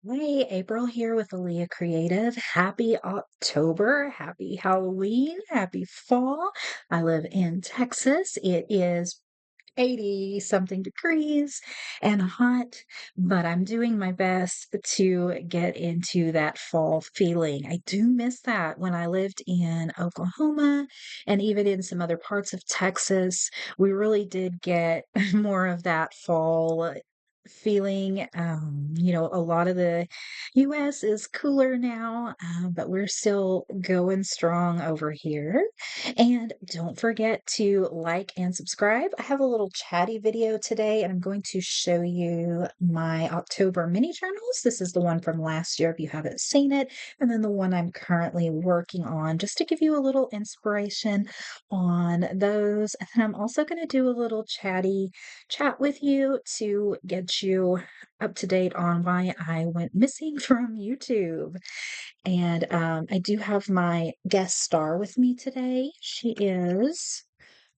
Hey, April here with Aaliyah Creative. Happy October, happy Halloween, happy fall. I live in Texas. It is 80 something degrees and hot, but I'm doing my best to get into that fall feeling. I do miss that when I lived in Oklahoma and even in some other parts of Texas. We really did get more of that fall feeling. A lot of the US is cooler now, but we're still going strong over here. And don't forget to like and subscribe. I have a little chatty video today, and I'm going to show you my October mini journals. This is the one from last year if you haven't seen it, and then the one I'm currently working on just to give you a little inspiration on those. And then I'm also going to do a little chatty chat with you to get you up to date on why I went missing from YouTube. And I do have my guest star with me today. She is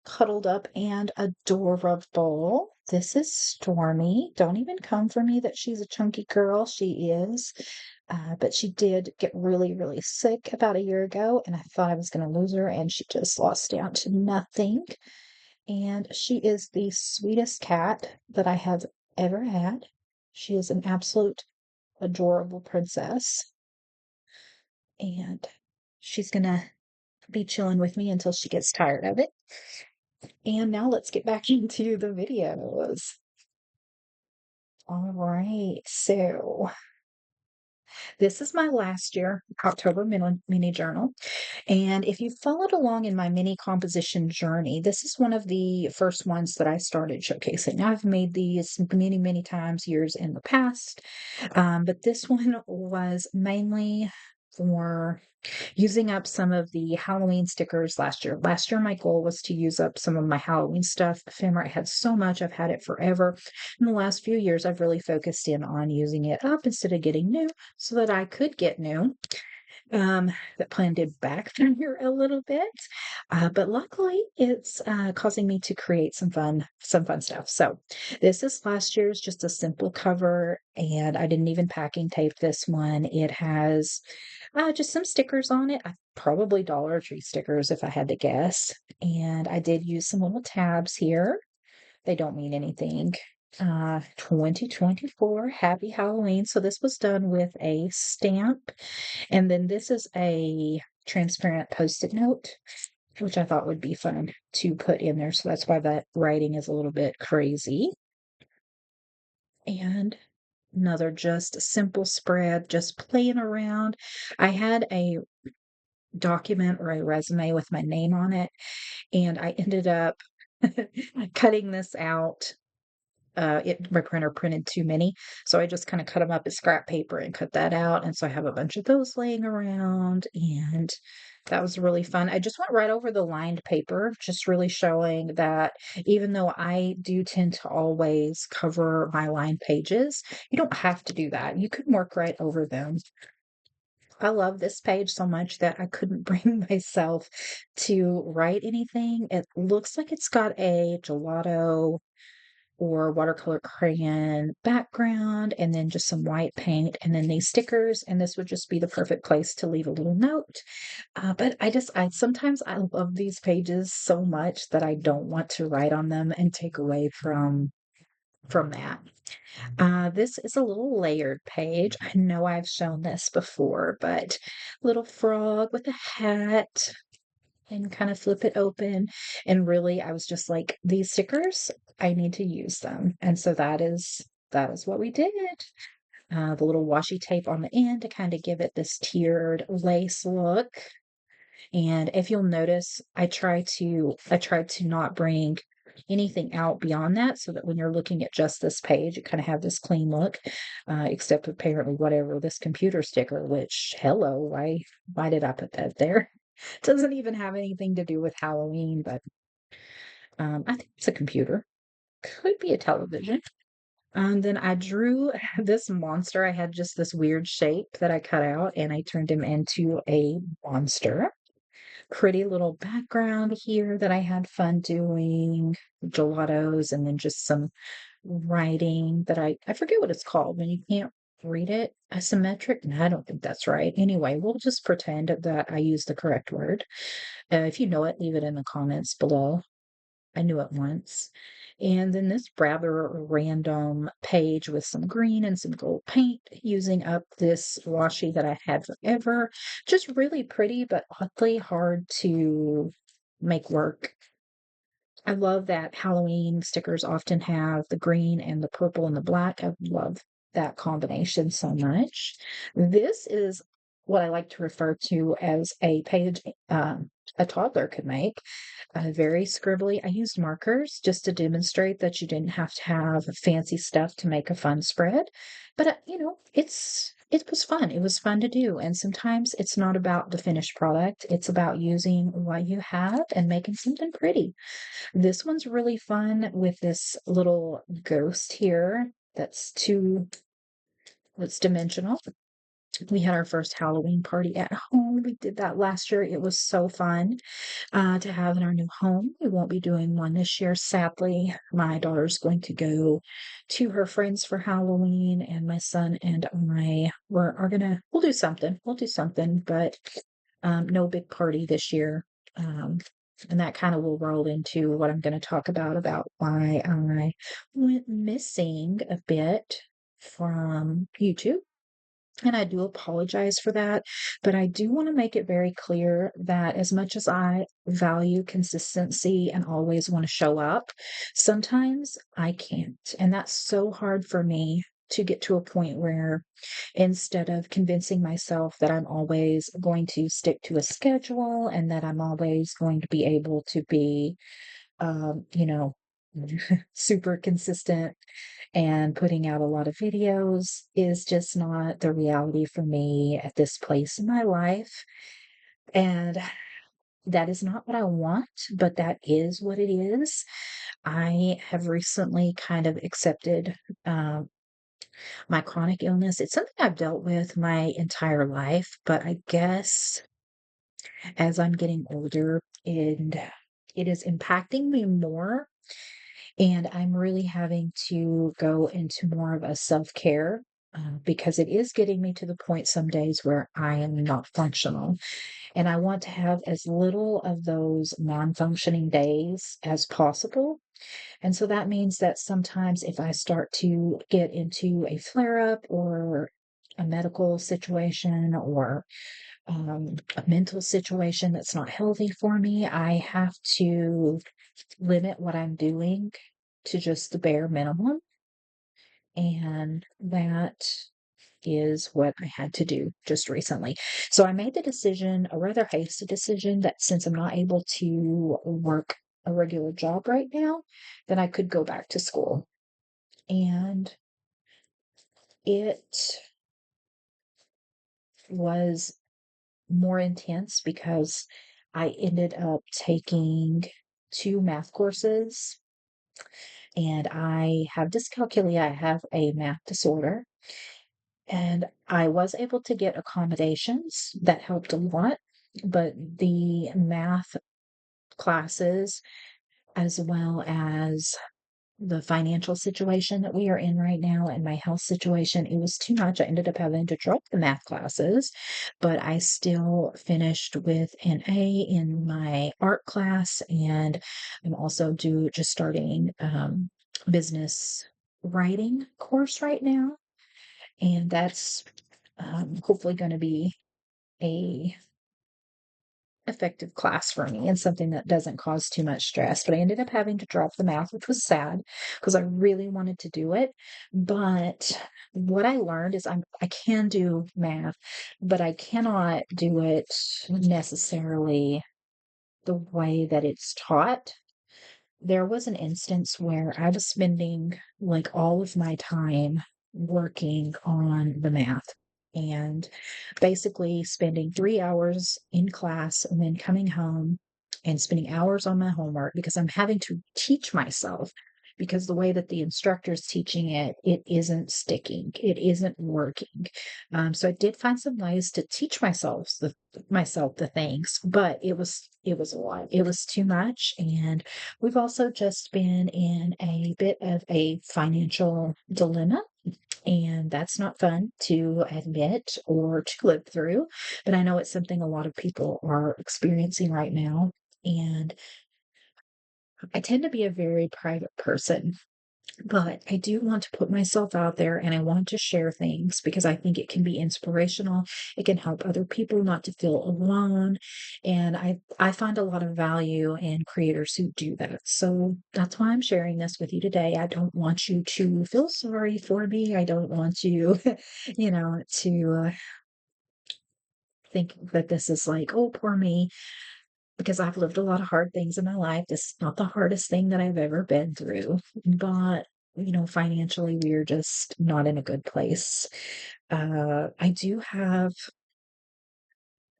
cuddled up and adorable. This is Stormy. Don't even come for me that she's a chunky girl. She is. But she did get really, really sick about a year ago, and I thought I was going to lose her, and she just lost down to nothing. And she is the sweetest cat that I have ever had. She is an absolute adorable princess. And she's gonna be chilling with me until she gets tired of it. And now let's get back into the videos. All right, so this is my last year October mini journal. And if you followed along in my mini composition journey, this is one of the first ones that I started showcasing. I've made these many, many times years in the past, but this one was mainly for using up some of the Halloween stickers last year. Last year, my goal was to use up some of my Halloween stuff. Ephemera, I had so much, I've had it forever. In the last few years, I've really focused in on using it up instead of getting new so that I could get new. That plan did backfire a little bit, but luckily it's causing me to create some fun stuff. So this is last year's, just a simple cover, and I didn't even packing tape this one. It has just some stickers on it. Probably Dollar Tree stickers if I had to guess. And I did use some little tabs here. They don't mean anything. 2024 Happy Halloween. So this was done with a stamp. And then this is a transparent post-it note, which I thought would be fun to put in there. So that's why that writing is a little bit crazy. And another just simple spread, just playing around. I had a document or a resume with my name on it, and I ended up cutting this out. My printer printed too many, so I just kind of cut them up as scrap paper and cut that out. And so I have a bunch of those laying around, and that was really fun. I just went right over the lined paper, just really showing that even though I do tend to always cover my lined pages, you don't have to do that. You can work right over them. I love this page so much that I couldn't bring myself to write anything. It looks like it's got a gelato or watercolor crayon background and then just some white paint and then these stickers, and this would just be the perfect place to leave a little note. But I sometimes I love these pages so much that I don't want to write on them and take away from that. This is a little layered page. I know I've shown this before, but little frog with a hat, and kind of flip it open. And really, I was just like, these stickers, I need to use them. And so that is what we did. The little washi tape on the end to kind of give it this tiered lace look. And if you'll notice, I tried to not bring anything out beyond that so that when you're looking at just this page, you kind of have this clean look, except apparently whatever this computer sticker, which, hello, why did I put that there? Doesn't even have anything to do with Halloween, but I think it's a computer. Could be a television. Then I drew this monster. I had just this weird shape that I cut out and I turned him into a monster. Pretty little background here that I had fun doing, gelatos, and then just some writing that I forget what it's called when you can't read it asymmetric. No, I don't think that's right. Anyway, we'll just pretend that I use the correct word. If you know it, leave it in the comments below. I knew it once. And then this rather random page with some green and some gold paint using up this washi that I had forever. Just really pretty, but oddly hard to make work. I love that Halloween stickers often have the green and the purple and the black. I love that combination so much. This is what I like to refer to as a page a toddler could make. Very scribbly. I used markers just to demonstrate that you didn't have to have fancy stuff to make a fun spread. But it was fun. It was fun to do. And sometimes it's not about the finished product. It's about using what you have and making something pretty. This one's really fun with this little ghost here that's dimensional. We had our first Halloween party at home. We did that last year. It was so fun to have in our new home. We won't be doing one this year, sadly. My daughter's going to go to her friends for Halloween, and my son and I we'll do something. We'll do something, but no big party this year. Um, and that kind of will roll into what I'm going to talk about why I went missing a bit from YouTube. And I do apologize for that, but I do want to make it very clear that as much as I value consistency and always want to show up, sometimes I can't. And that's so hard for me to get to a point where instead of convincing myself that I'm always going to stick to a schedule and that I'm always going to be able to be, um, you know, super consistent and putting out a lot of videos is just not the reality for me at this place in my life. And that is not what I want, but that is what it is. I have recently kind of accepted my chronic illness. It's something I've dealt with my entire life, but I guess as I'm getting older and it is impacting me more. And I'm really having to go into more of a self care because it is getting me to the point some days where I am not functional. And I want to have as little of those non functioning days as possible. And so that means that sometimes if I start to get into a flare up or a medical situation or a mental situation that's not healthy for me, I have to limit what I'm doing to just the bare minimum. And that is what I had to do just recently. So I made the decision, a rather hasty decision, that since I'm not able to work a regular job right now, then I could go back to school. And it was more intense because I ended up taking two math courses and I have dyscalculia. I have a math disorder. And I was able to get accommodations that helped a lot, but the math classes, as well as the financial situation that we are in right now and my health situation, it was too much. I ended up having to drop the math classes, but I still finished with an A in my art class, and I'm also just starting business writing course right now, and that's hopefully going to be a effective class for me and something that doesn't cause too much stress. But I ended up having to drop the math, which was sad because I really wanted to do it. But what I learned is I can do math, but I cannot do it necessarily the way that it's taught. There was an instance where I was spending like all of my time working on the math and basically spending 3 hours in class and then coming home and spending hours on my homework because I'm having to teach myself because the way that the instructor is teaching it, it isn't sticking, it isn't working. So I did find some ways to teach myself the things, but it was a lot. It was too much, and we've also just been in a bit of a financial dilemma And that's not fun to admit or to live through, but I know it's something a lot of people are experiencing right now. And I tend to be a very private person, but I do want to put myself out there and I want to share things because I think it can be inspirational. It can help other people not to feel alone. And I find a lot of value in creators who do that. So that's why I'm sharing this with you today. I don't want you to feel sorry for me. I don't want you, to think that this is like, oh, poor me, because I've lived a lot of hard things in my life. This is not the hardest thing that I've ever been through, but financially, we are just not in a good place. I do have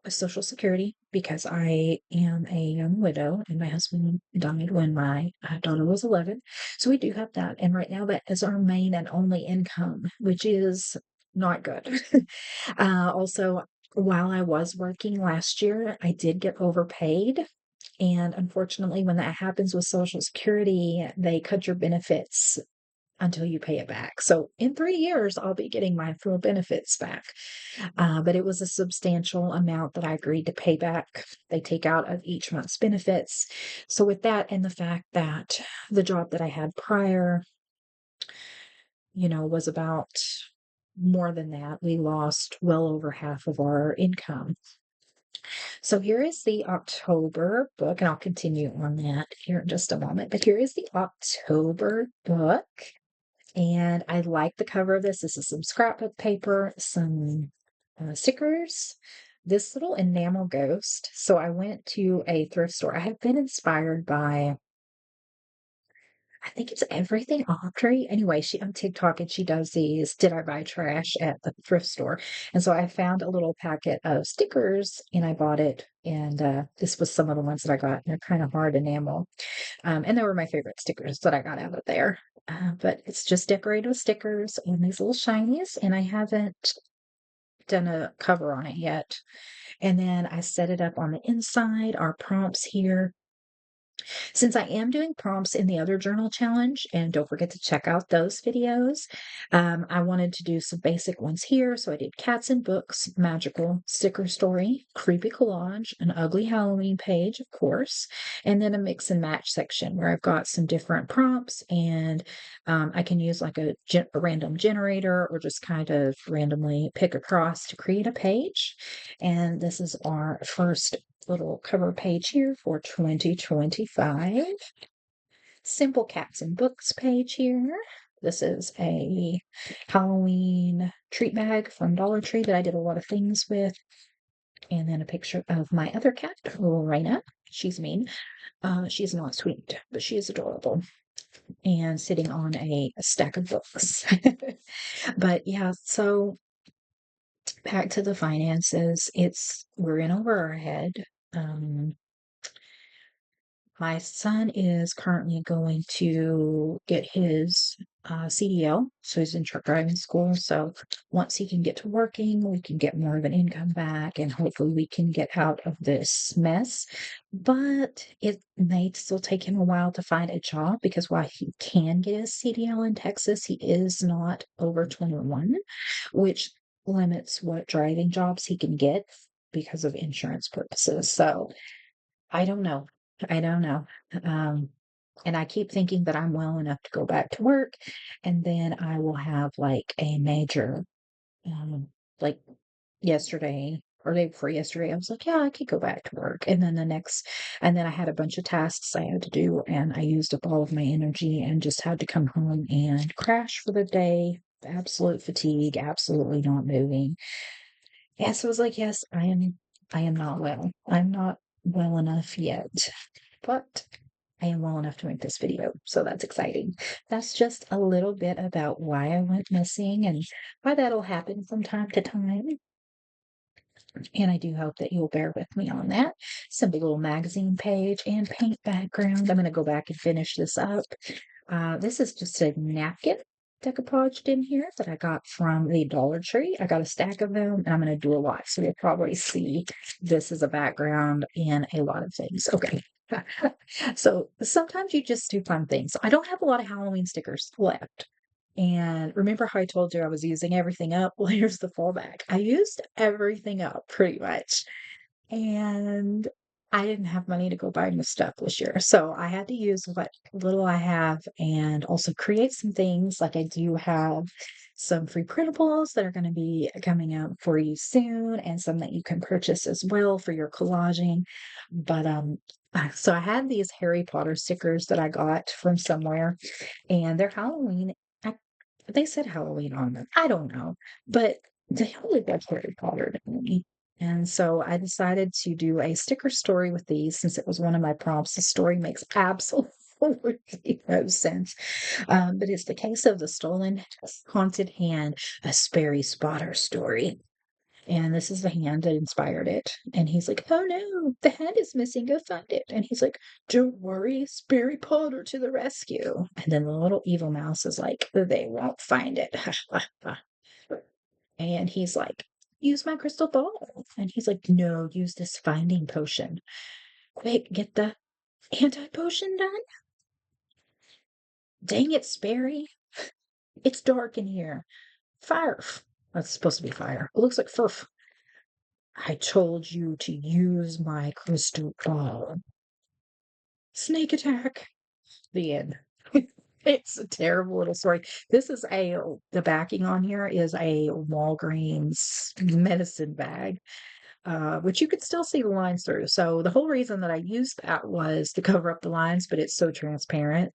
a Social Security because I am a young widow and my husband died when my daughter was 11. So we do have that. And right now, that is our main and only income, which is not good. Also, while I was working last year, I did get overpaid. And unfortunately, when that happens with Social Security, they cut your benefits until you pay it back. So in 3 years, I'll be getting my full benefits back. But it was a substantial amount that I agreed to pay back. They take out of each month's benefits. So with that and the fact that the job that I had prior, was about more than that, we lost well over half of our income. So here is the October book, and I'll continue on that here in just a moment. But here is the October book. And I like the cover of this. This is some scrapbook paper, some stickers, this little enamel ghost. So I went to a thrift store. I have been inspired by, I think it's Everything Audrey. Anyway, she on TikTok and she does these Did I Buy Trash at the thrift store? And so I found a little packet of stickers and I bought it. And this was some of the ones that I got. They're kind of hard enamel. And they were my favorite stickers that I got out of there. But it's just decorated with stickers and these little shinies, and I haven't done a cover on it yet. And then I set it up on the inside, our prompts here. Since I am doing prompts in the other journal challenge, and don't forget to check out those videos, I wanted to do some basic ones here. So I did cats and books, magical, sticker story, creepy collage, an ugly Halloween page, of course, and then a mix and match section where I've got some different prompts and I can use like a random generator or just kind of randomly pick across to create a page. And this is our first little cover page here for 2025. Simple Cats and Books page here. This is a Halloween treat bag from Dollar Tree that I did a lot of things with. And then a picture of my other cat, Raina. She's mean. She's not sweet, but she is adorable. And sitting on a stack of books. But yeah, so back to the finances. We're in over our head. Um, My son is currently going to get his CDL, so he's in truck driving school. So once he can get to working, we can get more of an income back, and hopefully we can get out of this mess. But it may still take him a while to find a job because while he can get his CDL in Texas, he is not over 21, which limits what driving jobs he can get because of insurance purposes. So I don't know. I don't know. Um, and I keep thinking that I'm well enough to go back to work, and then I will have like a major, like yesterday or day before yesterday, I was like, yeah, I could go back to work. And then I had a bunch of tasks I had to do, and I used up all of my energy and just had to come home and crash for the day. Absolute fatigue, absolutely not moving. Yeah, so I was like, yes, I am not well. I'm not well enough yet, but I am well enough to make this video. So that's exciting. That's just a little bit about why I went missing and why that'll happen from time to time. And I do hope that you'll bear with me on that. Simple little magazine page and paint background. I'm going to go back and finish this up. This is just a napkin decoupaged in here that I got from the Dollar Tree. I got a stack of them and I'm going to do a lot. So you'll probably see this as a background in a lot of things. Okay. So sometimes you just do fun things. I don't have a lot of Halloween stickers left. And remember how I told you I was using everything up? Well, here's the fallback. I used everything up pretty much. And I didn't have money to go buy new stuff this year. So I had to use what little I have and also create some things. Like I do have some free printables that are going to be coming out for you soon, and some that you can purchase as well for your collaging. But so I had these Harry Potter stickers that I got from somewhere, and they're Halloween. I, they said Halloween on them. I don't know, but they all look like Harry Potter to me. And so I decided to do a sticker story with these since it was one of my prompts. The story makes absolutely no sense. But it's the case of the stolen haunted hand, a Sperry Spotter story. And this is the hand that inspired it. And he's like, oh no, the hand is missing. Go find it. And he's like, don't worry, Sperry Potter to the rescue. And then the little evil mouse is like, they won't find it. And he's like, use my crystal ball. And he's like, no, use this finding potion. Quick, get the anti potion done. Dang it, Sperry. It's dark in here. Fire. That's supposed to be fire. It looks like furf. I told you to use my crystal ball. Snake attack. The end. It's a terrible little story. This is the backing on here is a Walgreens medicine bag, which you could still see the lines through. So the whole reason that I used that was to cover up the lines, but it's so transparent.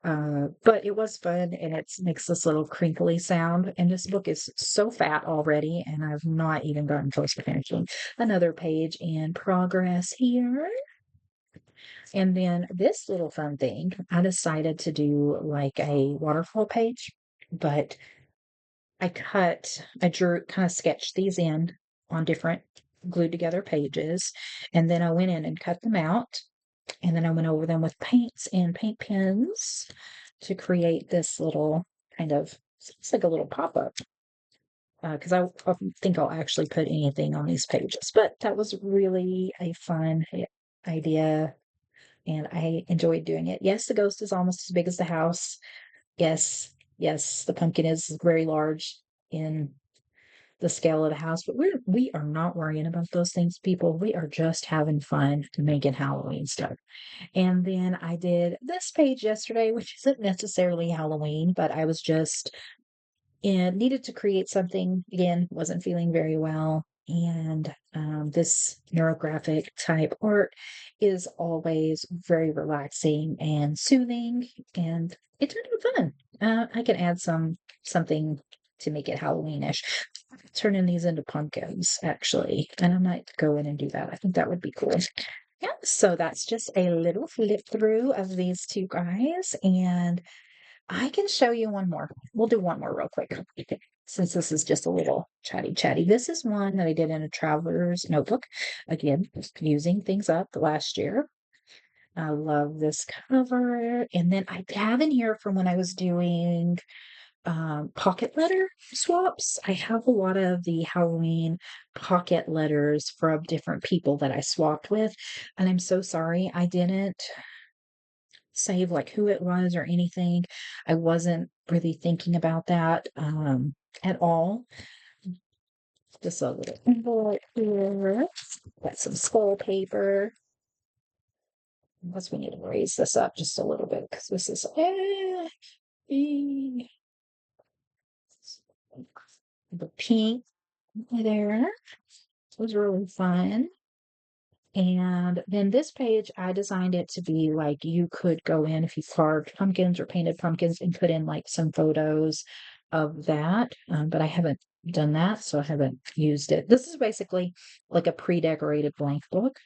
But it was fun, and it makes this little crinkly sound. And this book is so fat already, and I've not even gotten close to finishing. Another page in progress here. And then this little fun thing, I decided to do like a waterfall page, but I drew, kind of sketched these in on different glued together pages. And then I went in and cut them out. And then I went over them with paints and paint pens to create this little kind of, it's like a little pop up. Because I think I'll actually put anything on these pages. But that was really a fun idea, and I enjoyed doing it. Yes, the ghost is almost as big as the house. Yes, yes, the pumpkin is very large in the scale of the house, but we are not worrying about those things, people. We are just having fun making Halloween stuff. And then I did this page yesterday, which isn't necessarily Halloween, but I was just and needed to create something. Again, wasn't feeling very well. And this neurographic type art is always very relaxing and soothing, and it turned out fun. I can add something to make it Halloweenish. Turning these into pumpkins, actually, and I might go in and do that. I think that would be cool. Yeah, so that's just a little flip through of these two guys, and I can show you one more. We'll do one more real quick, since this is just a little chatty. This is one that I did in a traveler's notebook. Again, using things up last year. I love this cover. And then I have in here from when I was doing pocket letter swaps. I have a lot of the Halloween pocket letters from different people that I swapped with. And I'm so sorry I didn't save like who it was or anything. I wasn't really thinking about that at all. Just a little envelope here. Got some skull paper. Unless we need to raise this up just a little bit because this is the pink there. It was really fun. And then this page, I designed it to be like you could go in if you carved pumpkins or painted pumpkins and put in like some photos of that. But I haven't done that, so I haven't used it. This is basically like a pre-decorated blank book.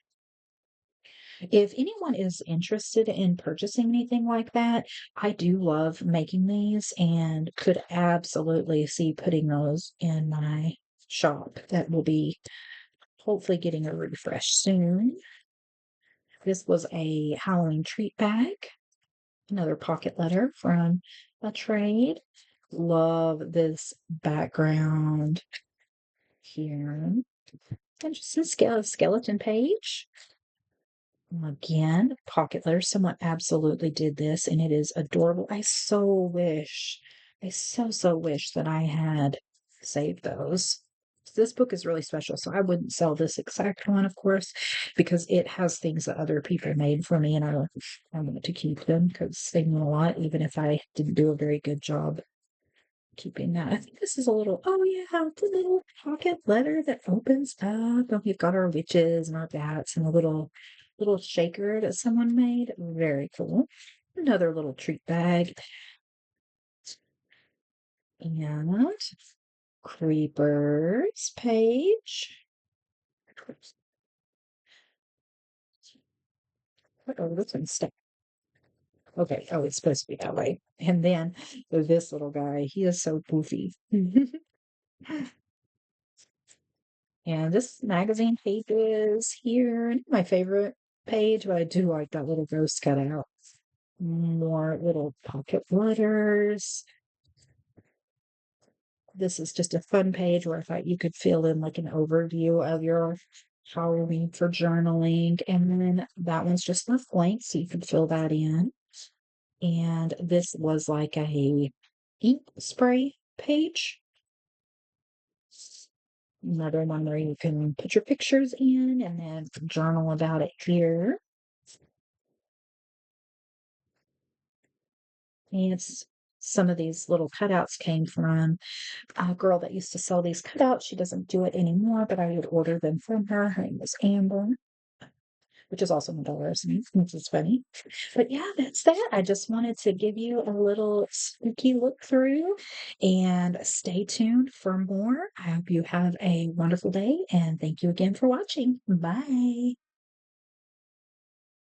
If anyone is interested in purchasing anything like that, I do love making these and could absolutely see putting those in my shop. That will be hopefully getting a refresh soon. This was a Halloween treat bag, another pocket letter from a trade. Love this background here. And just a skeleton page. Again, pocket letter. Someone absolutely did this, and it is adorable. I so wish I so wish that I had saved those. This book is really special, so I wouldn't sell this exact one, of course, because it has things that other people made for me, and I want to keep them because they mean a lot, even if I didn't do a very good job keeping that. I think this is a little, oh yeah, it's a little pocket letter that opens up. And we've got our witches and our bats and a little shaker that someone made. Very cool. Another little treat bag. And creepers page. Oh, this one's stuck. Okay. Oh, it's supposed to be that way. And then this little guy, he is so goofy. And this magazine page is here. My favorite page, but I do like that little ghost cutout. More little pocket letters. This is just a fun page where I thought you could fill in like an overview of your Halloween for journaling. And then that one's just left blank, so you can fill that in. And this was like a ink spray page. Another one where you can put your pictures in and then journal about it here. And it's some of these little cutouts came from a girl that used to sell these cutouts. She doesn't do it anymore, but I would order them from her. Her name was Amber, which is also $1, which is funny. But yeah, that's that. I just wanted to give you a little spooky look through and stay tuned for more. I hope you have a wonderful day and thank you again for watching. Bye.